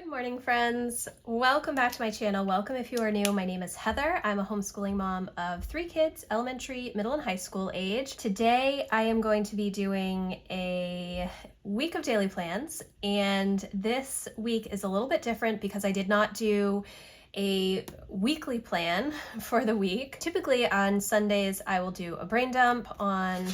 Good morning, friends. Welcome back to my channel. Welcome if you are new. My name is Heather. I'm a homeschooling mom of 3 kids, elementary, middle, and high school age. Today, I am going to be doing a week of daily plans, and this week is a little bit different because I did not do a weekly plan for the week. Typically on Sundays, I will do a brain dump on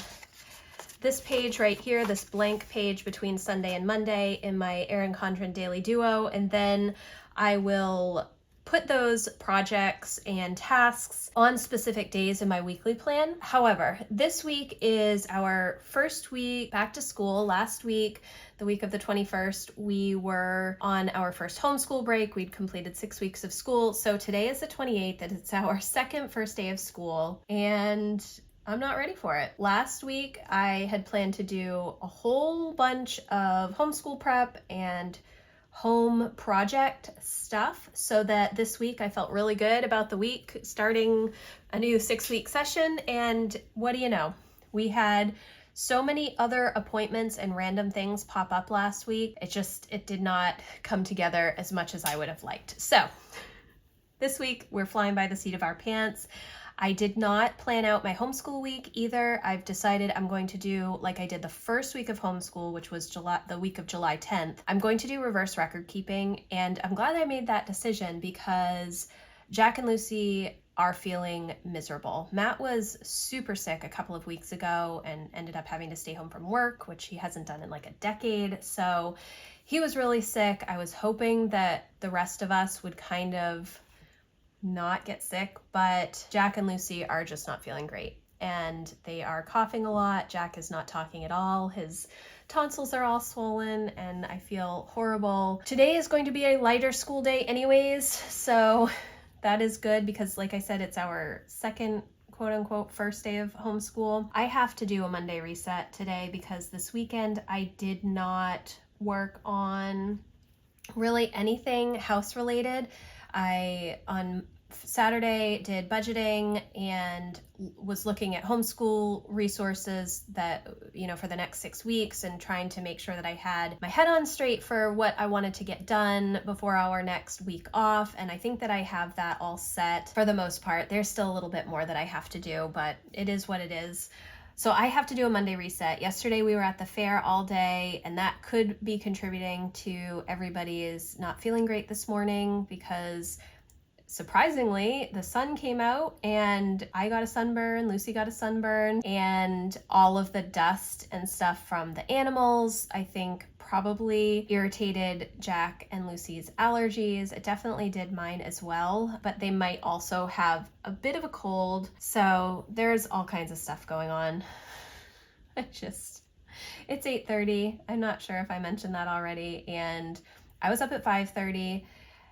this page right here, this blank page between Sunday and Monday in my Erin Condren Daily Duo, and then I will put those projects and tasks on specific days in my weekly plan. However, this week is our first week back to school. Last week, the week of the 21st, we were on our first homeschool break. We'd completed 6 weeks of school. So today is the 28th, and it's our first day of school, and I'm not ready for it. Last week, I had planned to do a whole bunch of homeschool prep and home project stuff so that this week I felt really good about the week, starting a new 6-week session. And what do you know? We had so many other appointments and random things pop up last week. It did not come together as much as I would have liked. So this week, we're flying by the seat of our pants. I did not plan out my homeschool week either. I've decided I'm going to do like I did the first week of homeschool, which was the week of July 10th. I'm going to do reverse record keeping, and I'm glad I made that decision because Jack and Lucy are feeling miserable. Matt was super sick a couple of weeks ago and ended up having to stay home from work, which he hasn't done in like a decade. So he was really sick. I was hoping that the rest of us would kind of not get sick, but Jack and Lucy are just not feeling great, and they are coughing a lot. Jack is not talking at all. His tonsils are all swollen, and I feel horrible. Today is going to be a lighter school day anyways, so that is good because, like I said, it's our second quote-unquote first day of homeschool. I have to do a Monday reset today because this weekend I did not work on really anything house-related. I, on Saturday, did budgeting and was looking at homeschool resources that, for the next 6 weeks and trying to make sure that I had my head on straight for what I wanted to get done before our next week off. And I think that I have that all set for the most part. There's still a little bit more that I have to do, but it is what it is. So I have to do a Monday reset. Yesterday we were at the fair all day, and that could be contributing to everybody is not feeling great this morning because surprisingly the sun came out and I got a sunburn, Lucy got a sunburn, and all of the dust and stuff from the animals, I think, probably irritated Jack and Lucy's allergies. It definitely did mine as well, but they might also have a bit of a cold. So there's all kinds of stuff going on. It's 8:30. I'm not sure if I mentioned that already. And I was up at 5:30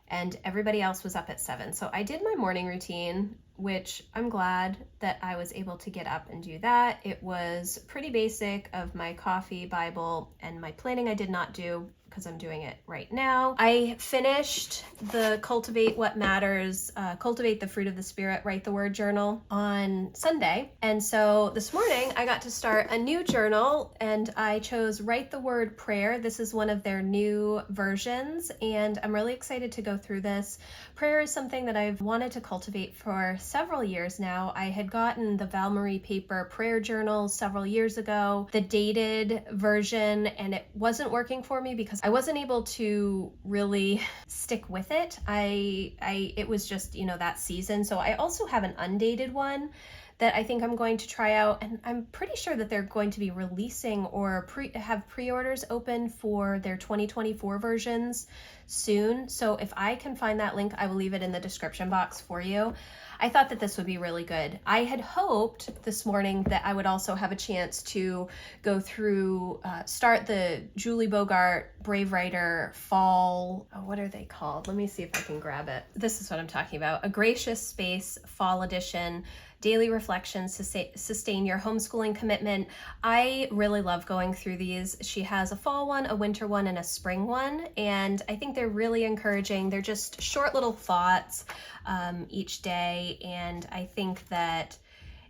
and everybody else was up at 7. So I did my morning routine, which I'm glad that I was able to get up and do that. It was pretty basic of my coffee, Bible, and my planning I did not do because I'm doing it right now. I finished the Cultivate What Matters, Cultivate the Fruit of the Spirit, Write the Word journal on Sunday. And so this morning I got to start a new journal, and I chose Write the Word Prayer. This is one of their new versions, and I'm really excited to go through this. Prayer is something that I've wanted to cultivate for several years now. I had gotten the Val Marie paper prayer journals several years ago, the dated version, and it wasn't working for me because I wasn't able to really stick with it. It was just, that season. So I also have an undated one that I think I'm going to try out, and I'm pretty sure that they're going to be releasing or have pre-orders open for their 2024 versions soon. So if I can find that link, I will leave it in the description box for you. I thought that this would be really good. I had hoped this morning that I would also have a chance to go through, start the Julie Bogart Brave Writer fall, what are they called? Let me see if I can grab it. This is what I'm talking about. A Gracious Space Fall Edition. Daily reflections to sustain your homeschooling commitment. I really love going through these. She has a fall one, a winter one, and a spring one, and I think they're really encouraging. They're just short little thoughts each day, and I think that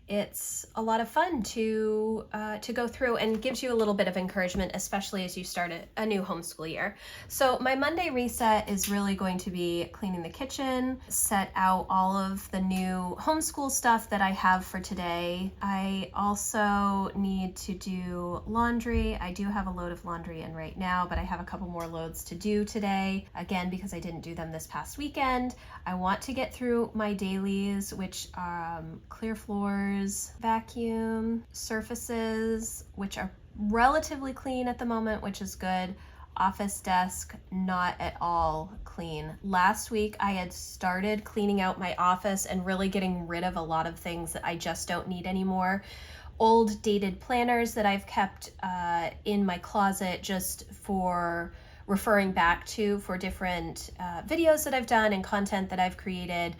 it's a lot of fun to go through, and gives you a little bit of encouragement, especially as you start a new homeschool year. So my Monday reset is really going to be cleaning the kitchen, set out all of the new homeschool stuff that I have for today. I also need to do laundry. I do have a load of laundry in right now, but I have a couple more loads to do today, again, because I didn't do them this past weekend. I want to get through my dailies, which are clear floors, vacuum, surfaces, which are relatively clean at the moment, which is good. Office desk, not at all clean. Last week, I had started cleaning out my office and really getting rid of a lot of things that I just don't need anymore. Old dated planners that I've kept in my closet just for referring back to for different videos that I've done and content that I've created,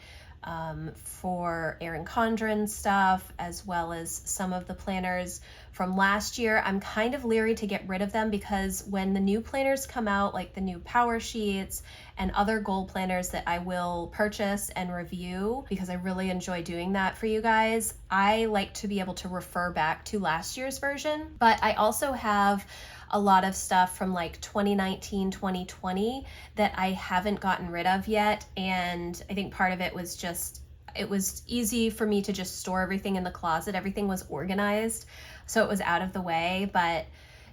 for Erin Condren stuff, as well as some of the planners from last year. I'm kind of leery to get rid of them because when the new planners come out, like the new power sheets and other goal planners that I will purchase and review, because I really enjoy doing that for you guys, I like to be able to refer back to last year's version. But I also have a lot of stuff from like 2019, 2020 that I haven't gotten rid of yet. And I think part of it was just, it was easy for me to just store everything in the closet. Everything was organized, so it was out of the way. But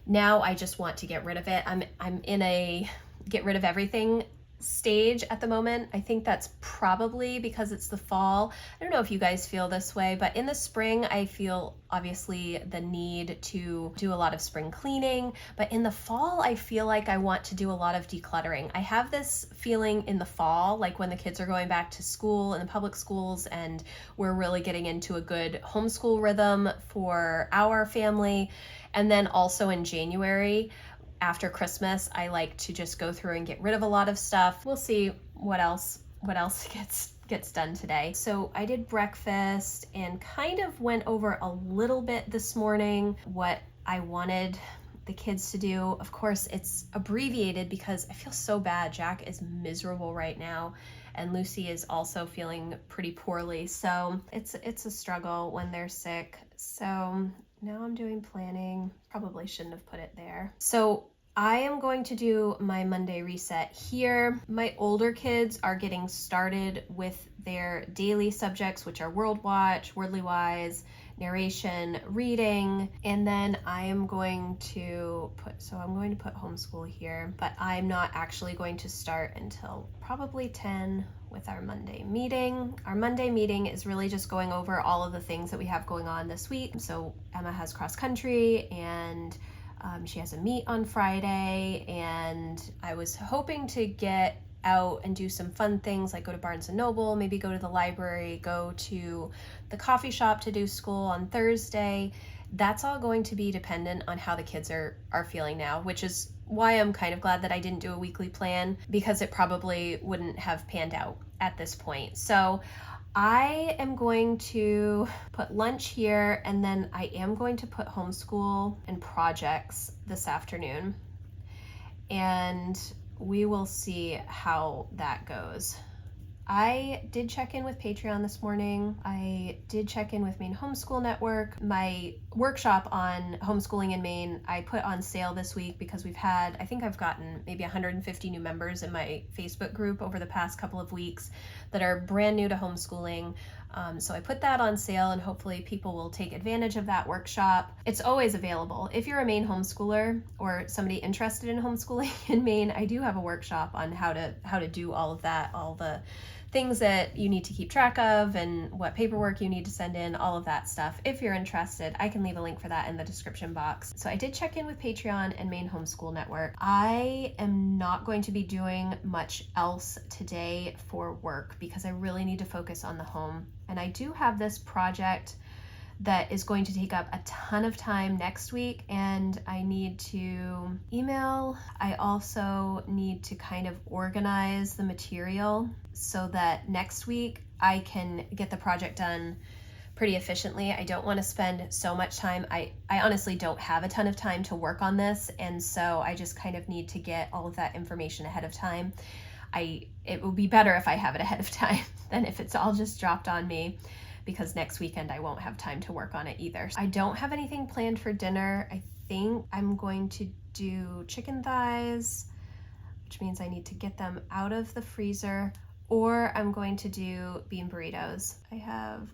now I just want to get rid of it. I'm in a get rid of everything stage at the moment. I think that's probably because it's the fall. I don't know if you guys feel this way, but in the spring, I feel obviously the need to do a lot of spring cleaning. But in the fall, I feel like I want to do a lot of decluttering. I have this feeling in the fall, like when the kids are going back to school in the public schools and we're really getting into a good homeschool rhythm for our family. And then also in January, after Christmas, I like to just go through and get rid of a lot of stuff. We'll see what else gets done today. So I did breakfast and kind of went over a little bit this morning what I wanted the kids to do. Of course, it's abbreviated because I feel so bad. Jack is miserable right now, and Lucy is also feeling pretty poorly. So it's a struggle when they're sick. So now I'm doing planning. Probably shouldn't have put it there. So I am going to do my Monday reset here. My older kids are getting started with their daily subjects, which are World Watch, Wordly Wise, narration, reading, and then I am going to put homeschool here, but I'm not actually going to start until probably 10 with our Monday meeting. Our Monday meeting is really just going over all of the things that we have going on this week. So Emma has cross country, and she has a meet on Friday, and I was hoping to get out and do some fun things like go to Barnes & Noble, maybe go to the library, go to the coffee shop to do school on Thursday. That's all going to be dependent on how the kids are feeling now, which is why I'm kind of glad that I didn't do a weekly plan, because it probably wouldn't have panned out at this point. So I am going to put lunch here, and then I am going to put homeschool and projects this afternoon, and we will see how that goes. I did check in with Patreon this morning. I did check in with Maine Homeschool Network. My workshop on homeschooling in Maine, I put on sale this week because I think I've gotten maybe 150 new members in my Facebook group over the past couple of weeks that are brand new to homeschooling. So I put that on sale, and hopefully people will take advantage of that workshop. It's always available. If you're a Maine homeschooler or somebody interested in homeschooling in Maine, I do have a workshop on how to do all of that, all the things that you need to keep track of and what paperwork you need to send in, all of that stuff. If you're interested, I can leave a link for that in the description box. So I did check in with Patreon and Maine Homeschool Network. I am not going to be doing much else today for work because I really need to focus on the home. And I do have this project that is going to take up a ton of time next week, and I need to email. I also need to kind of organize the material so that next week I can get the project done pretty efficiently. I don't want to spend so much time. I honestly don't have a ton of time to work on this, and so I just kind of need to get all of that information ahead of time. It will be better if I have it ahead of time than if it's all just dropped on me. because next weekend I won't have time to work on it either. I don't have anything planned for dinner. I think I'm going to do chicken thighs, which means I need to get them out of the freezer, or I'm going to do bean burritos.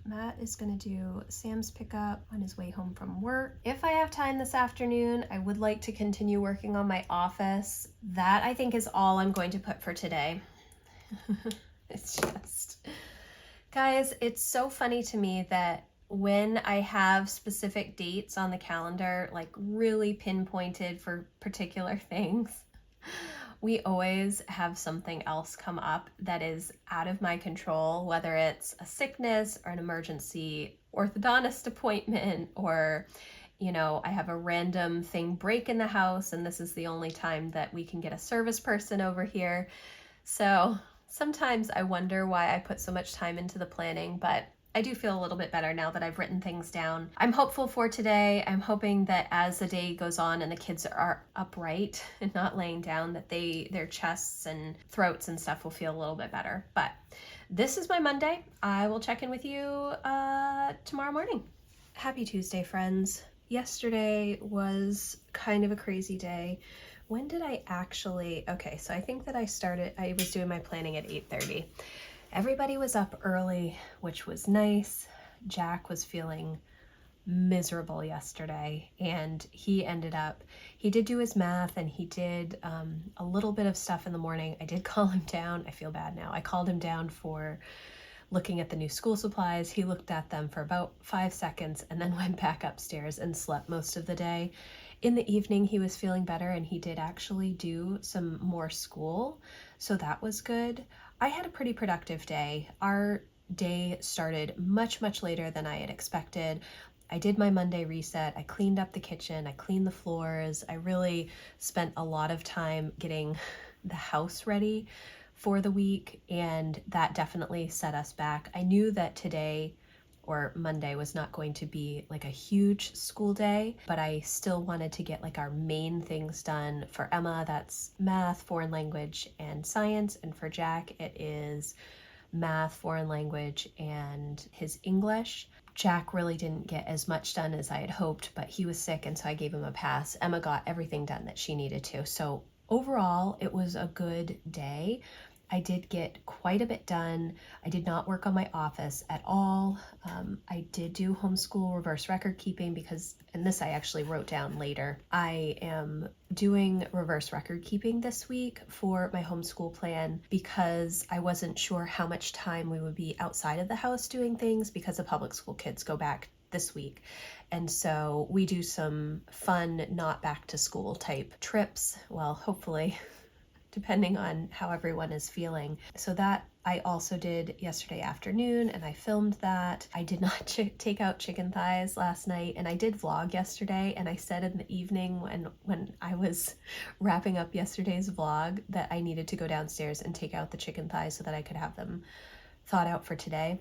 Matt is gonna do Sam's pickup on his way home from work. If I have time this afternoon, I would like to continue working on my office. That I think is all I'm going to put for today. It's just, guys, it's so funny to me that when I have specific dates on the calendar, like really pinpointed for particular things, we always have something else come up that is out of my control, whether it's a sickness or an emergency orthodontist appointment, or, you know, I have a random thing break in the house and this is the only time that we can get a service person over here. So sometimes I wonder why I put so much time into the planning, but I do feel a little bit better now that I've written things down. I'm hopeful for today. I'm hoping that as the day goes on and the kids are upright and not laying down, that their chests and throats and stuff will feel a little bit better. But this is my Monday. I will check in with you tomorrow morning. Happy Tuesday, friends. Yesterday was kind of a crazy day. When did I actually, okay, so I think that I was doing my planning at 8:30. Everybody was up early, which was nice. Jack was feeling miserable yesterday, and he did do his math, and he did a little bit of stuff in the morning. I did call him down. I feel bad now. I called him down for looking at the new school supplies. He looked at them for about 5 seconds and then went back upstairs and slept most of the day. In the evening, he was feeling better, and he did actually do some more school, so that was good. I had a pretty productive day. Our day started much, much later than I had expected. I did my Monday reset. I cleaned up the kitchen. I cleaned the floors. I really spent a lot of time getting the house ready for the week, and that definitely set us back. I knew that today or Monday was not going to be like a huge school day, but I still wanted to get like our main things done. For Emma, that's math, foreign language, and science. And for Jack, it is math, foreign language, and his English. Jack really didn't get as much done as I had hoped, but he was sick, and so I gave him a pass. Emma got everything done that she needed to. So overall, it was a good day. I did get quite a bit done. I did not work on my office at all. I did do homeschool reverse record keeping because, and this I actually wrote down later, I am doing reverse record keeping this week for my homeschool plan because I wasn't sure how much time we would be outside of the house doing things because the public school kids go back this week. And so we do some fun, not back to school type trips. Well, hopefully, depending on how everyone is feeling. So that I also did yesterday afternoon, and I filmed that. I did not take out chicken thighs last night, and I did vlog yesterday, and I said in the evening when I was wrapping up yesterday's vlog that I needed to go downstairs and take out the chicken thighs so that I could have them thawed out for today.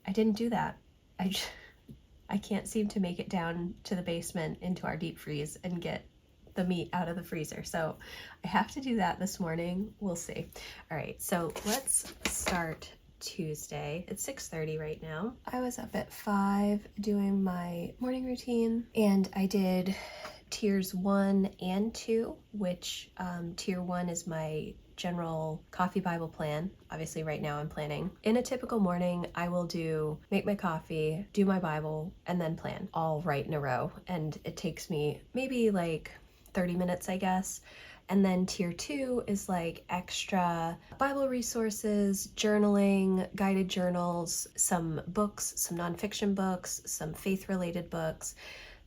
I didn't do that. I can't seem to make it down to the basement into our deep freeze and get the meat out of the freezer. So I have to do that this morning. We'll see. All right, so let's start Tuesday. It's 6:30 right now. I was up at 5 doing my morning routine, and I did tiers 1 and 2, which tier 1 is my general coffee Bible plan. Obviously right now I'm planning. In a typical morning, I will make my coffee, do my Bible, and then plan all right in a row. And it takes me maybe like 30 minutes, I guess. And then tier 2 is like extra Bible resources, journaling, guided journals, some books, some nonfiction books, some faith-related books,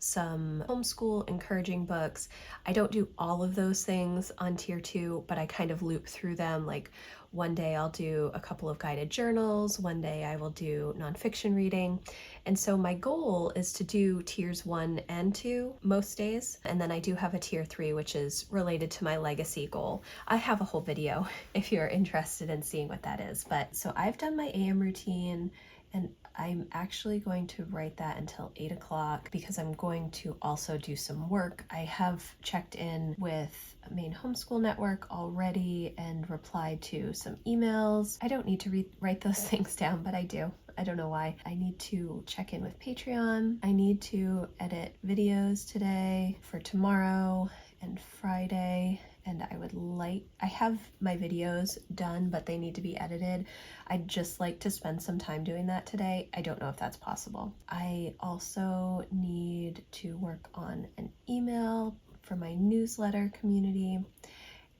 some homeschool encouraging books. I don't do all of those things on tier 2, but I kind of loop through them. Like one day I'll do a couple of guided journals, one day I will do nonfiction reading. And so my goal is to do tiers 1 and 2 most days. And then I do have a tier 3, which is related to my legacy goal. I have a whole video if you're interested in seeing what that is. But so I've done my AM routine, And I'm actually going to write that until 8 o'clock because I'm going to also do some work. I have checked in with Maine Homeschool Network already and replied to some emails. I don't need to write those things down, but I do. I don't know why. I need to check in with Patreon. I need to edit videos today for tomorrow and Friday. And I have my videos done, but they need to be edited. I'd just like to spend some time doing that today. I don't know if that's possible. I also need to work on an email for my newsletter community.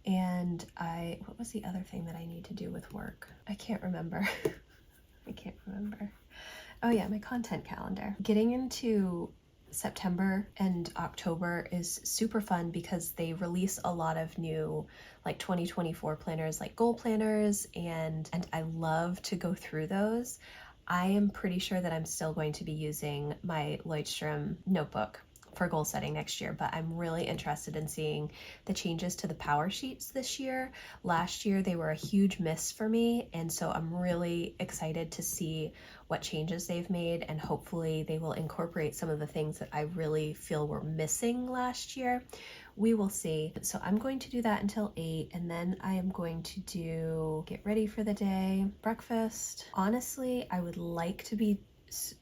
And what was the other thing that I need to do with work? I can't remember. I can't remember. Oh yeah, my content calendar. Getting into September and October is super fun because they release a lot of new like 2024 planners, like goal planners, and I love to go through those. I am pretty sure that I'm still going to be using my Lloydstrom notebook for goal setting next year, but I'm really interested in seeing the changes to the power sheets this year. Last year they were a huge miss for me, and so I'm really excited to see what changes they've made, and hopefully they will incorporate some of the things that I really feel were missing last year. We will see. So I'm going to do that until 8, and then I am going to get ready for the day, breakfast. Honestly, I would like to be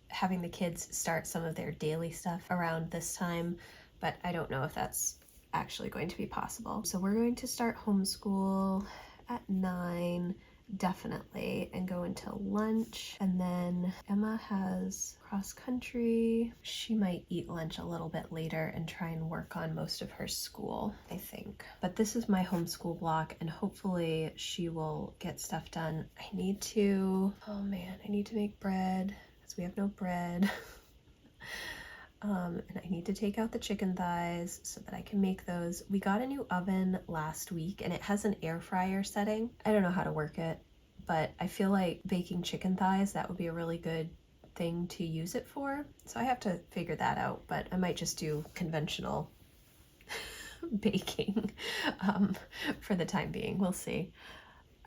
having the kids start some of their daily stuff around this time, but I don't know if that's actually going to be possible. So we're going to start homeschool at 9, definitely, and go until lunch. And then Emma has cross country. She might eat lunch a little bit later and try and work on most of her school, I think. But this is my homeschool block, and hopefully she will get stuff done. I need to make bread. We have no bread. And I need to take out the chicken thighs so that I can make those. We got a new oven last week and it has an air fryer setting. I don't know how to work it, but I feel like baking chicken thighs, that would be a really good thing to use it for. So I have to figure that out, but I might just do conventional baking for the time being. We'll see.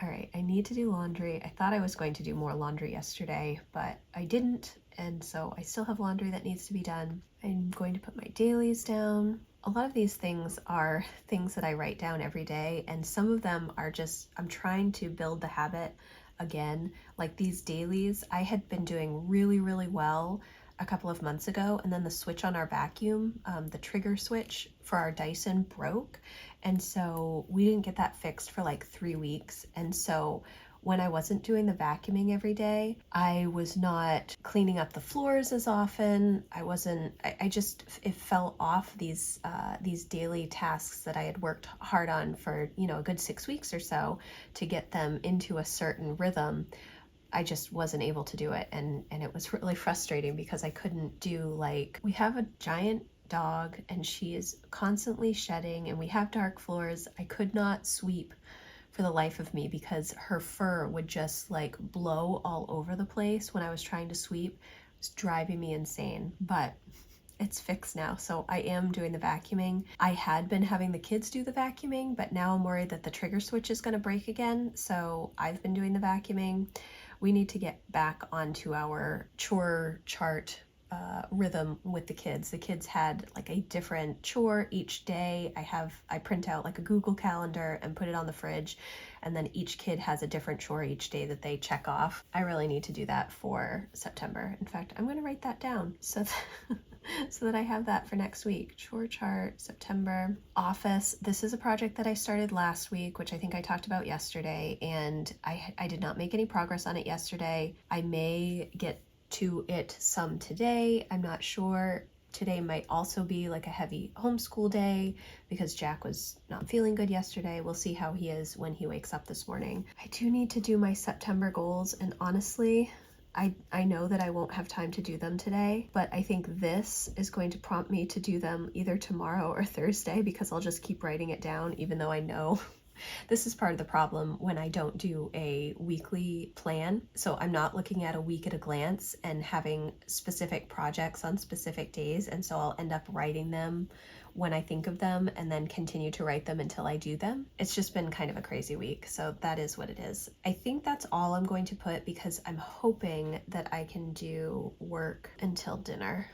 All right, I need to do laundry. I thought I was going to do more laundry yesterday, but I didn't, and so I still have laundry that needs to be done. I'm going to put my dailies down. A lot of these things are things that I write down every day, and some of them are just, I'm trying to build the habit again. Like these dailies, I had been doing really, really well a couple of months ago, and then the switch on our vacuum, the trigger switch for our Dyson broke, and so we didn't get that fixed for like 3 weeks. And so when I wasn't doing the vacuuming every day, I was not cleaning up the floors as often. It fell off these daily tasks that I had worked hard on for, a good 6 weeks or so to get them into a certain rhythm. I just wasn't able to do it, and it was really frustrating because I couldn't do, like, we have a giant dog and she is constantly shedding and we have dark floors. I could not sweep for the life of me because her fur would just like blow all over the place when I was trying to sweep. It was driving me insane, but it's fixed now. So I am doing the vacuuming. I had been having the kids do the vacuuming, but now I'm worried that the trigger switch is going to break again. So I've been doing the vacuuming. We need to get back onto our chore chart rhythm with the kids. The kids had like a different chore each day. I print out like a Google Calendar and put it on the fridge, and then each kid has a different chore each day that they check off. I really need to do that for September. In fact, I'm going to write that down so that I have that for next week. Chore chart, September. Office. This is a project that I started last week, which I think I talked about yesterday, and I did not make any progress on it yesterday. I may get to it some today. I'm not sure. Today might also be like a heavy homeschool day because Jack was not feeling good yesterday. We'll see how he is when he wakes up this morning. I do need to do my September goals, and honestly, I know that I won't have time to do them today, but I think this is going to prompt me to do them either tomorrow or Thursday because I'll just keep writing it down even though I know This is part of the problem when I don't do a weekly plan. So I'm not looking at a week at a glance and having specific projects on specific days. And so I'll end up writing them when I think of them and then continue to write them until I do them. It's just been kind of a crazy week. So that is what it is. I think that's all I'm going to put because I'm hoping that I can do work until dinner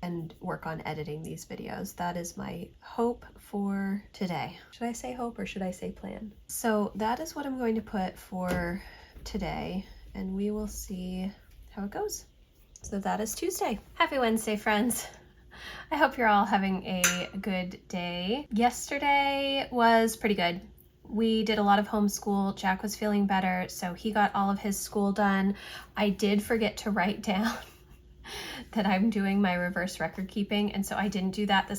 and work on editing these videos. That is my hope for today. Should I say hope or should I say plan? So that is what I'm going to put for today, and we will see how it goes. So that is Tuesday. Happy Wednesday, friends. I hope you're all having a good day. Yesterday was pretty good. We did a lot of homeschool. Jack was feeling better, so he got all of his school done. I did forget to write down that I'm doing my reverse record keeping, and so I didn't do that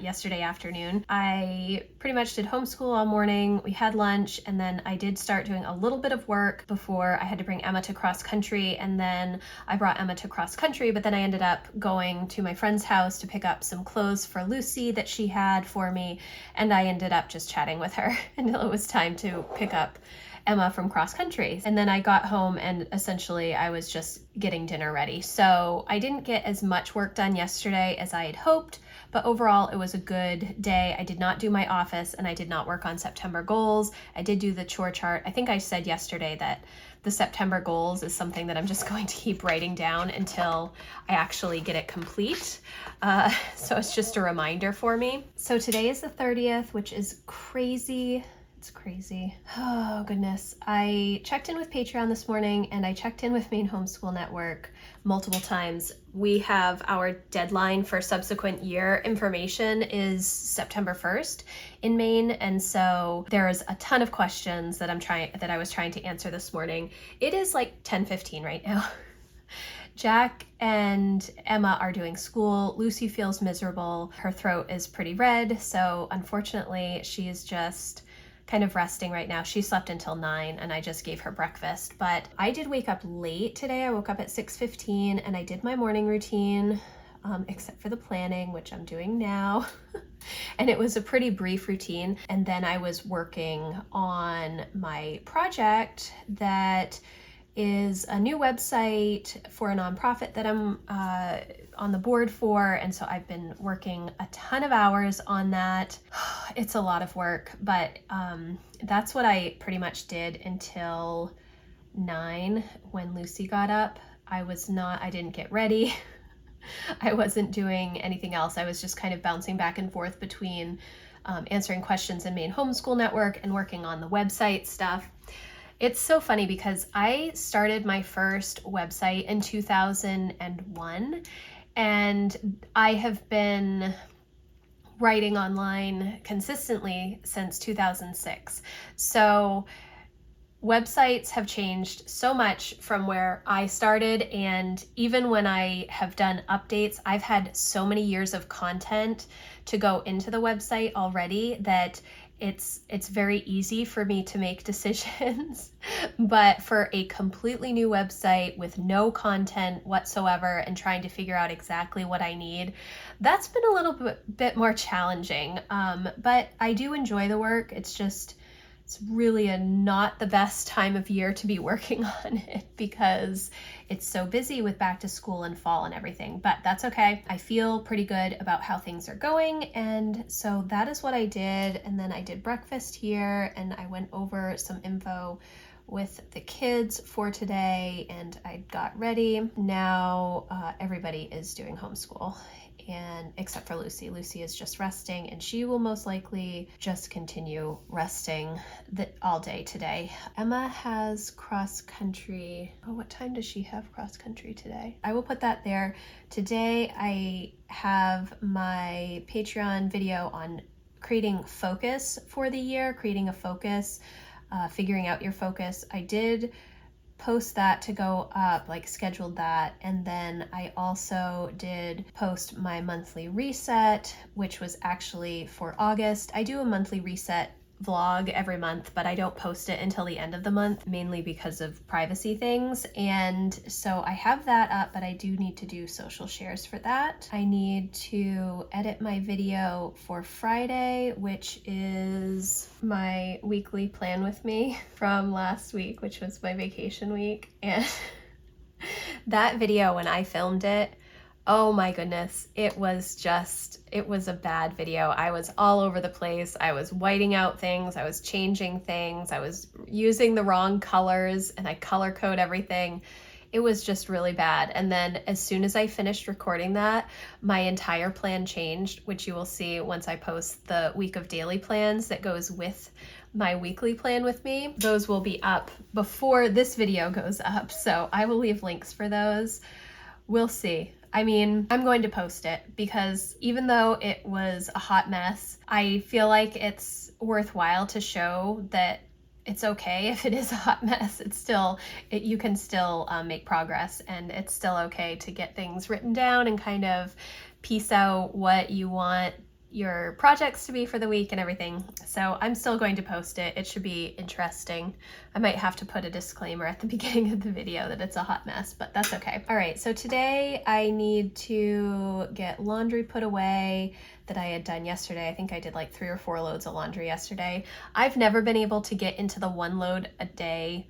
yesterday afternoon. I pretty much did homeschool all morning. We had lunch, and then I did start doing a little bit of work before I had to bring Emma to cross country, and then I brought Emma to cross country, but then I ended up going to my friend's house to pick up some clothes for Lucy that she had for me, and I ended up just chatting with her until it was time to pick up Emma from cross country. And then I got home and essentially I was just getting dinner ready. So I didn't get as much work done yesterday as I had hoped, but overall it was a good day. I did not do my office and I did not work on September goals. I did do the chore chart. I think I said yesterday that the September goals is something that I'm just going to keep writing down until I actually get it complete. So it's just a reminder for me. So today is the 30th, which is crazy. It's crazy. Oh, goodness. I checked in with Patreon this morning and I checked in with Maine Homeschool Network multiple times. We have our deadline for subsequent year information is September 1st in Maine. And so there's a ton of questions that I was trying to answer this morning. It is like 10:15 right now. Jack and Emma are doing school. Lucy feels miserable. Her throat is pretty red. So unfortunately, she is just kind of resting right now. She slept until 9 and I just gave her breakfast, but I did wake up late today. I woke up at 6:15 and I did my morning routine, except for the planning, which I'm doing now. And it was a pretty brief routine. And then I was working on my project that is a new website for a nonprofit that I'm on the board for, and so I've been working a ton of hours on that. It's a lot of work, but that's what I pretty much did until 9 when Lucy got up. I didn't get ready. I wasn't doing anything else. I was just kind of bouncing back and forth between answering questions in Maine Homeschool Network and working on the website stuff. It's so funny because I started my first website in 2001 and I have been writing online consistently since 2006. So websites have changed so much from where I started, and even when I have done updates, I've had so many years of content to go into the website already that it's very easy for me to make decisions. But for a completely new website with no content whatsoever and trying to figure out exactly what I need, that's been a little bit more challenging. But I do enjoy the work. It's really not the best time of year to be working on it because it's so busy with back to school and fall and everything, but that's okay. I feel pretty good about how things are going, and so that is what I did. And then I did breakfast here and I went over some info with the kids for today and I got ready. Now everybody is doing homeschool, and except for Lucy. Lucy is just resting and she will most likely just continue resting all day today. Emma has cross country. Oh, what time does she have cross country today? I will put that there. Today I have my Patreon video on creating focus for the year, creating a focus, figuring out your focus. I did post that to go up, scheduled that, and then I also did post my monthly reset, which was actually for August. I do a monthly reset vlog every month, but I don't post it until the end of the month, mainly because of privacy things. And so I have that up, but I do need to do social shares for that. I need to edit my video for Friday, which is my weekly plan with me from last week, which was my vacation week. And that video, when I filmed it, oh my goodness, it was a bad video. I was all over the place. I was whiting out things. I was changing things. I was using the wrong colors and I color code everything. It was just really bad. And then as soon as I finished recording that, my entire plan changed, which you will see once I post the week of daily plans that goes with my weekly plan with me. Those will be up before this video goes up, so I will leave links for those. We'll see. I mean, I'm going to post it because even though it was a hot mess, I feel like it's worthwhile to show that it's okay if it is a hot mess. It's still, you can still make progress, and it's still okay to get things written down and kind of piece out what you want your projects to be for the week and everything. So I'm still going to post it. It should be interesting. I might have to put a disclaimer at the beginning of the video that it's a hot mess, but that's okay. All right, so today I need to get laundry put away that I had done yesterday. I think I did like 3 or 4 loads of laundry yesterday. I've never been able to get into the 1 load a day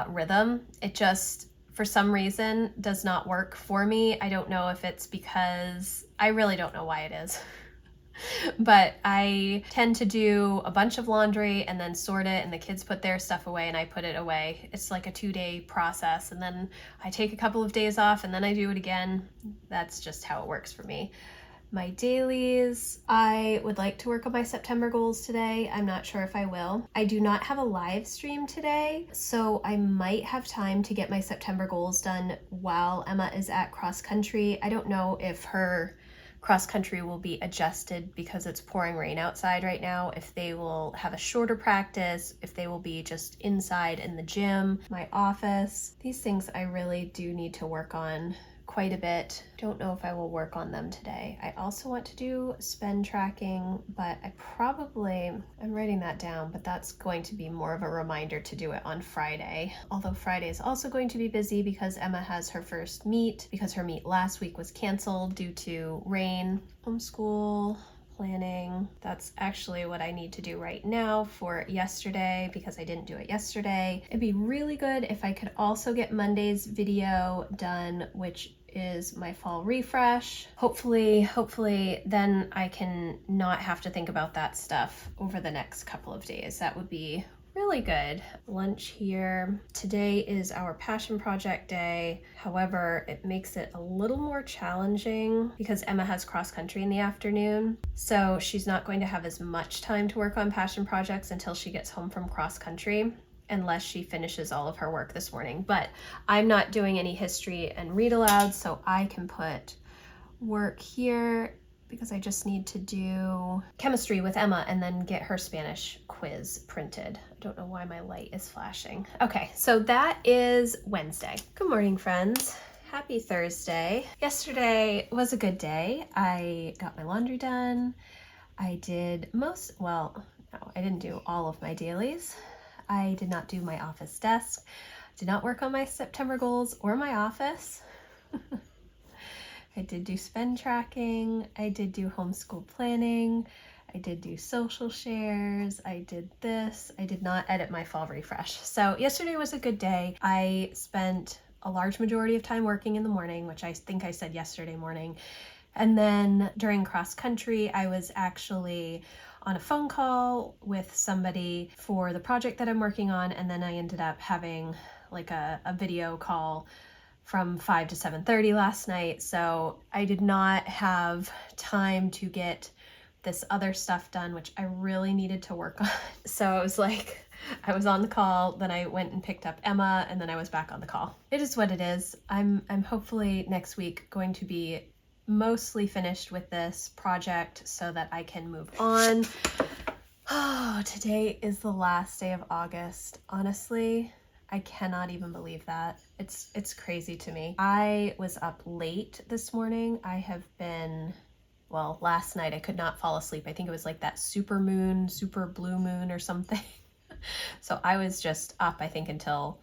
rhythm. It just, for some reason, does not work for me. I don't know if it's because, I really don't know why it is. But I tend to do a bunch of laundry and then sort it, and the kids put their stuff away and I put it away. It's like a 2-day process, and then I take a couple of days off and then I do it again. That's just how it works for me. My dailies, I would like to work on my September goals today. I'm not sure if I will. I do not have a live stream today, so I might have time to get my September goals done while Emma is at cross country. I don't know if her cross country will be adjusted because it's pouring rain outside right now, if they will have a shorter practice, if they will be just inside in the gym, my office. These things I really do need to work on quite a bit. Don't know if I will work on them today. I also want to do spend tracking, but I'm writing that down, but that's going to be more of a reminder to do it on Friday. Although Friday is also going to be busy because Emma has her first meet, because her meet last week was canceled due to rain. Homeschool planning. That's actually what I need to do right now for yesterday because I didn't do it yesterday. It'd be really good if I could also get Monday's video done, which is my fall refresh. Hopefully then I can not have to think about that stuff over the next couple of days. That would be really good. Lunch here. Today is our passion project day. However, it makes it a little more challenging because Emma has cross country in the afternoon. So she's not going to have as much time to work on passion projects until she gets home from cross country, unless she finishes all of her work this morning. But I'm not doing any history and read aloud, so I can put work here because I just need to do chemistry with Emma and then get her Spanish quiz printed. I don't know why my light is flashing. Okay, so that is Wednesday. Good morning, friends. Happy Thursday. Yesterday was a good day. I got my laundry done. I did no, I didn't do all of my dailies. I did not do my office desk. Did not work on my September goals or my office. I did do spend tracking. I did do homeschool planning. I did do social shares. I did this. I did not edit my fall refresh. So yesterday was a good day. I spent a large majority of time working in the morning, which I think I said yesterday morning. And then during cross country, I was actually on a phone call with somebody for the project that I'm working on. And then I ended up having like a video call from 5 to 7:30 last night. So I did not have time to get this other stuff done, which I really needed to work on. So it was like, I was on the call, then I went and picked up Emma, and then I was back on the call. It is what it is. I'm hopefully next week going to be mostly finished with this project so that I can move on. Oh, today is the last day of August. Honestly, I cannot even believe that. It's crazy to me. I was up late this morning. I have been well, last night I could not fall asleep. I think it was like that super blue moon or something. So I was just up, I think, until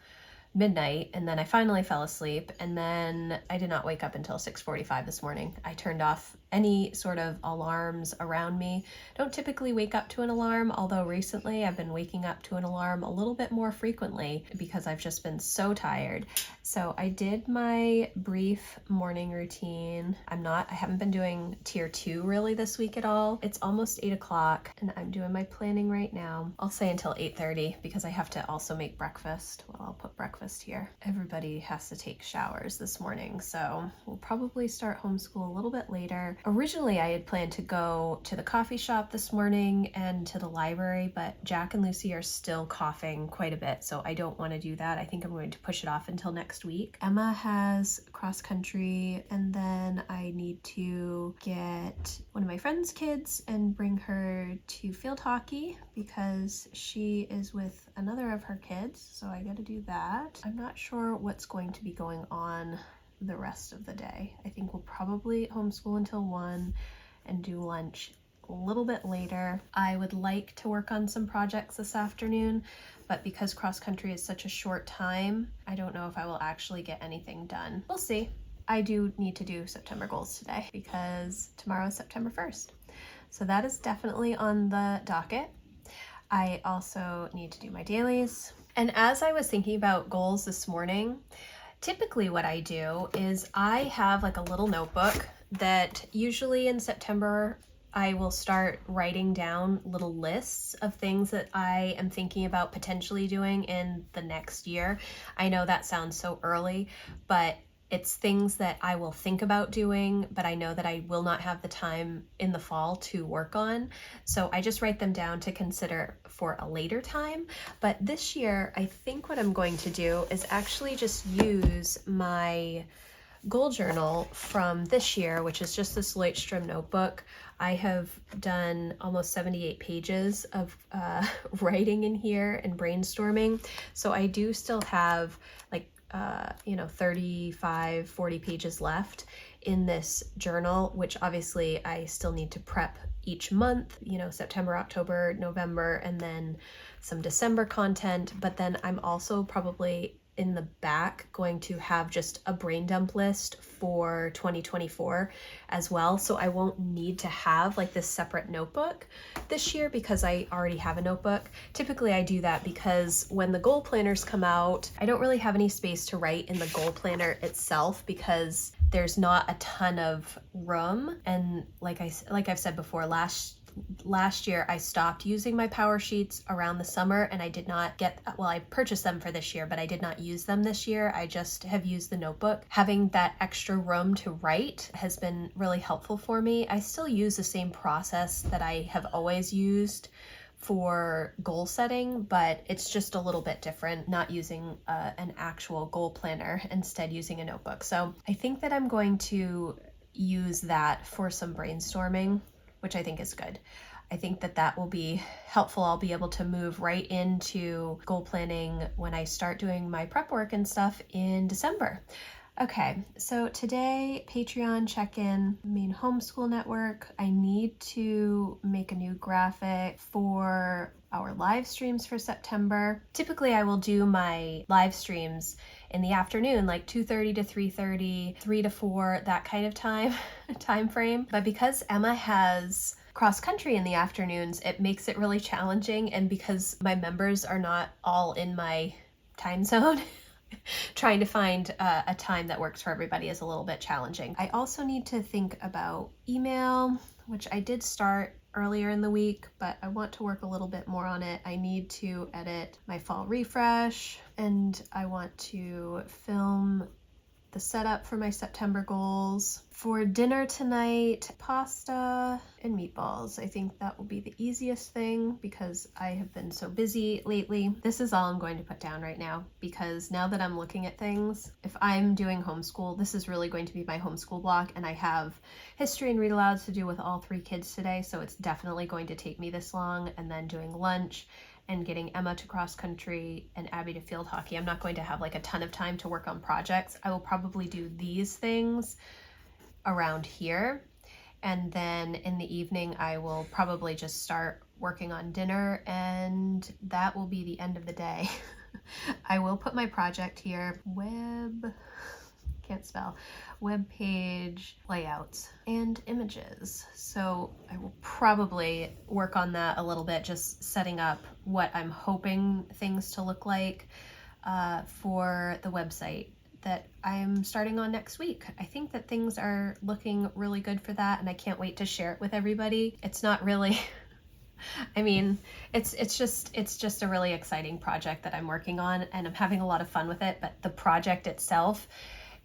midnight, and then I finally fell asleep, and then I did not wake up until 6:45 this morning. I turned off any sort of alarms around me. Don't typically wake up to an alarm, although recently I've been waking up to an alarm a little bit more frequently because I've just been so tired. So I did my brief morning routine. I haven't been doing tier 2 really this week at all. It's almost 8 o'clock and I'm doing my planning right now. I'll say until 8:30 because I have to also make breakfast. Well, I'll put breakfast here. Everybody has to take showers this morning, so we'll probably start homeschool a little bit later. Originally, I had planned to go to the coffee shop this morning and to the library, but Jack and Lucy are still coughing quite a bit, so I don't want to do that. I think I'm going to push it off until next week. Emma has cross country, and then I need to get one of my friend's kids and bring her to field hockey because she is with another of her kids, so I gotta do that. I'm not sure what's going to be going on the rest of the day. I think we'll probably homeschool until 1 and do lunch a little bit later. I would like to work on some projects this afternoon, but because cross country is such a short time, I don't know if I will actually get anything done. We'll see. I do need to do September goals today because tomorrow is September 1st. So that is definitely on the docket. I also need to do my dailies. And as I was thinking about goals this morning, typically what I do is I have like a little notebook that usually in September I will start writing down little lists of things that I am thinking about potentially doing in the next year. I know that sounds so early, but it's things that I will think about doing, but I know that I will not have the time in the fall to work on. So I just write them down to consider for a later time. But this year, I think what I'm going to do is actually just use my goal journal from this year, which is just this Leutstrom notebook. I have done almost 78 pages of writing in here and brainstorming. So I do still have like 35, 40 pages left in this journal, which obviously I still need to prep each month, September, October, November, and then some December content. But then I'm also probably in the back going to have just a brain dump list for 2024 as well. So I won't need to have like this separate notebook this year because I already have a notebook. Typically I do that because when the goal planners come out, I don't really have any space to write in the goal planner itself because there's not a ton of room. And like I've said before, last year I stopped using my power sheets around the summer and I did not I purchased them for this year, but I did not use them this year. I just have used the notebook. Having that extra room to write has been really helpful for me. I still use the same process that I have always used for goal setting, but it's just a little bit different, not using an actual goal planner, instead using a notebook. So I think that I'm going to use that for some brainstorming, which I think is good. I think that will be helpful. I'll be able to move right into goal planning when I start doing my prep work and stuff in December. Okay, so today, Patreon check-in, main homeschool network. I need to make a new graphic for our live streams for September. Typically, I will do my live streams in the afternoon, like 2:30 to 3:30, 3 to 4, that kind of time frame. But because Emma has cross country in the afternoons, it makes it really challenging. And because my members are not all in my time zone, trying to find a time that works for everybody is a little bit challenging. I also need to think about email, which I did start earlier in the week, but I want to work a little bit more on it. I need to edit my fall refresh, and I want to film the setup for my September goals. For dinner tonight, pasta and meatballs. I think that will be the easiest thing because I have been so busy lately. This is all I'm going to put down right now because now that I'm looking at things, if I'm doing homeschool, this is really going to be my homeschool block, and I have history and read alouds to do with all 3 kids today, so it's definitely going to take me this long, and then doing lunch and getting Emma to cross country and Abby to field hockey. I'm not going to have like a ton of time to work on projects. I will probably do these things around here. And then in the evening, I will probably just start working on dinner, and that will be the end of the day. I will put my project here, can't spell, web page layouts and images. So I will probably work on that a little bit, just setting up what I'm hoping things to look like for the website that I'm starting on next week. I think that things are looking really good for that, and I can't wait to share it with everybody. It's not really I mean, it's just a really exciting project that I'm working on, and I'm having a lot of fun with it, but the project itself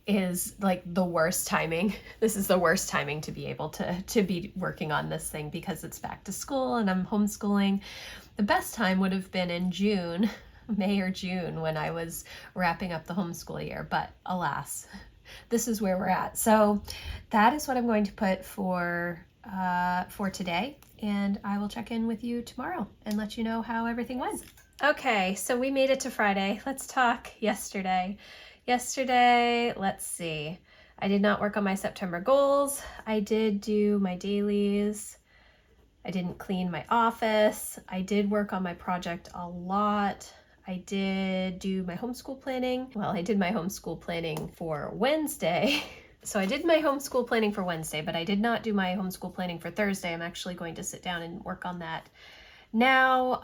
is like the worst timing. This is the worst timing to be able to be working on this thing because it's back to school and I'm homeschooling. The best time would have been in June, May or June, when I was wrapping up the homeschool year, but alas, this is where we're at. So that is what I'm going to put for today, and I will check in with you tomorrow and let you know how everything went. Okay, so we made it to Friday. Let's talk yesterday. Yesterday, let's see. I did not work on my September goals. I did do my dailies. I didn't clean my office. I did work on my project a lot. I did do my homeschool planning. Well, I did my homeschool planning for Wednesday. So I did my homeschool planning for Wednesday, but I did not do my homeschool planning for Thursday. I'm actually going to sit down and work on that now.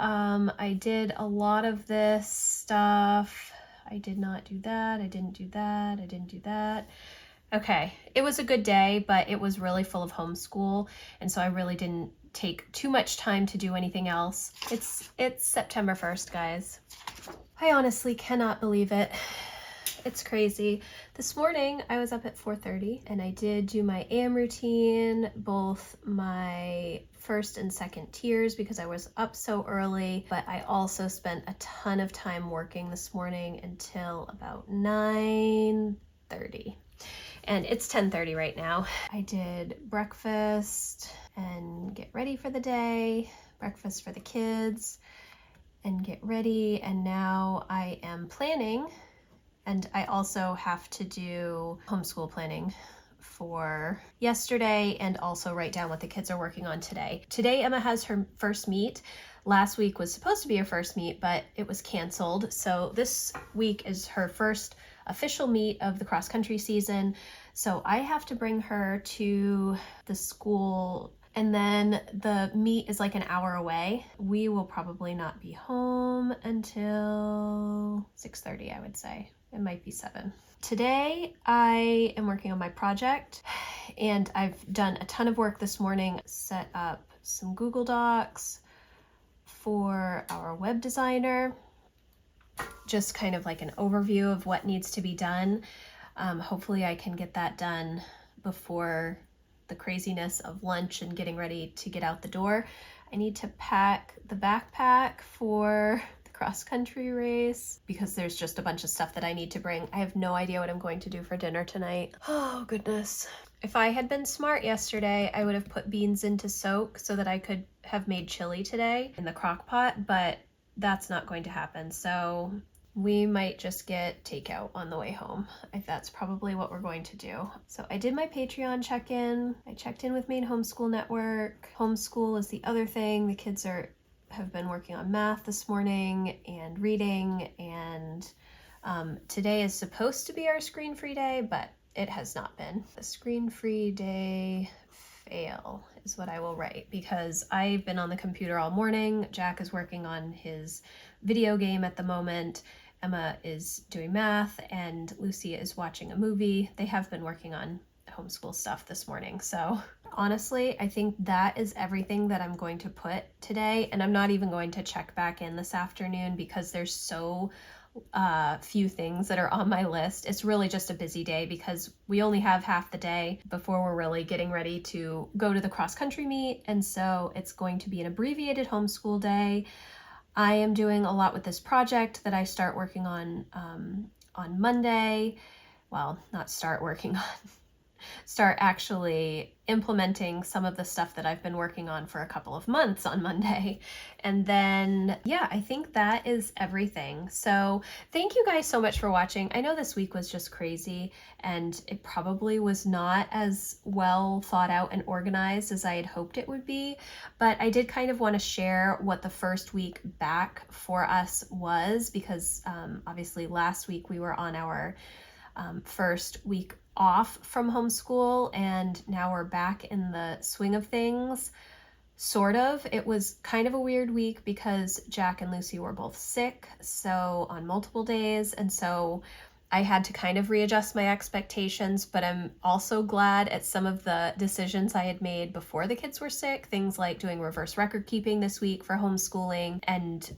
I did a lot of this stuff. I did not do that. I didn't do that. I didn't do that. Okay, it was a good day, but it was really full of homeschool, and so I really didn't take too much time to do anything else. It's September 1st, guys. I honestly cannot believe it. It's crazy. This morning I was up at 4:30 and I did do my AM routine, both my first and second tiers because I was up so early, but I also spent a ton of time working this morning until about 9:30. And it's 10:30 right now. I did breakfast and get ready for the day, breakfast for the kids and get ready, and now I am planning. And I also have to do homeschool planning for yesterday and also write down what the kids are working on today. Today, Emma has her first meet. Last week was supposed to be her first meet, but it was canceled. So this week is her first official meet of the cross-country season. So I have to bring her to the school, and then the meet is like an hour away. We will probably not be home until 6:30, I would say. It might be 7. Today I am working on my project, and I've done a ton of work this morning. Set up some Google Docs for our web designer, just kind of like an overview of what needs to be done. Hopefully I can get that done before the craziness of lunch and getting ready to get out the door. I need to pack the backpack for cross-country race because there's just a bunch of stuff that I need to bring. I have no idea what I'm going to do for dinner tonight. Oh goodness. If I had been smart yesterday, I would have put beans into soak so that I could have made chili today in the crock pot, but that's not going to happen. So we might just get takeout on the way home. That's probably what we're going to do. So I did my Patreon check-in. I checked in with Maine Homeschool Network. Homeschool is the other thing. The kids have been working on math this morning and reading, and today is supposed to be our screen-free day, but it has not been. The screen-free day fail is what I will write because I've been on the computer all morning. Jack is working on his video game at the moment. Emma is doing math, and Lucy is watching a movie. They have been working on homeschool stuff this morning. So honestly, I think that is everything that I'm going to put today. And I'm not even going to check back in this afternoon because there's so few things that are on my list. It's really just a busy day because we only have half the day before we're really getting ready to go to the cross-country meet. And so it's going to be an abbreviated homeschool day. I am doing a lot with this project that I start working on Monday. Well, not start working on. start actually implementing some of the stuff that I've been working on for a couple of months on Monday. And then, yeah, I think that is everything. So thank you guys so much for watching. I know this week was just crazy and it probably was not as well thought out and organized as I had hoped it would be, but I did kind of want to share what the first week back for us was, because obviously last week we were on our first week off from homeschool, and now we're back in the swing of things. Sort of. It was kind of a weird week because Jack and Lucy were both sick, so on multiple days, and so I had to kind of readjust my expectations, but I'm also glad at some of the decisions I had made before the kids were sick, things like doing reverse record keeping this week for homeschooling and,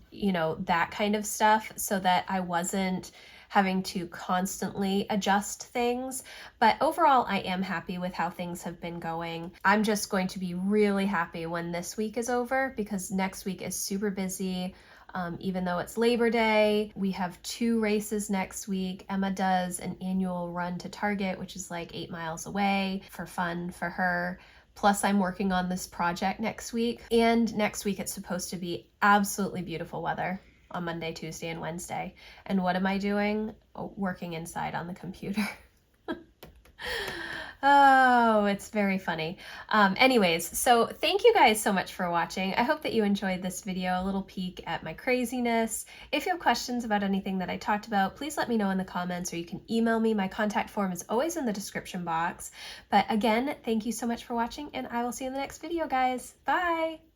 that kind of stuff, so that I wasn't having to constantly adjust things. But overall, I am happy with how things have been going. I'm just going to be really happy when this week is over, because next week is super busy. Even though it's Labor Day, we have 2 races next week. Emma does an annual run to Target, which is like 8 miles away, for fun for her. Plus, I'm working on this project next week. And next week, it's supposed to be absolutely beautiful weather on Monday, Tuesday, and Wednesday. And what am I doing? Oh, working inside on the computer. Oh, it's very funny. Anyways, so thank you guys so much for watching. I hope that you enjoyed this video, a little peek at my craziness. If you have questions about anything that I talked about, please let me know in the comments, or you can email me. My contact form is always in the description box. But again, thank you so much for watching, and I will see you in the next video, guys. Bye!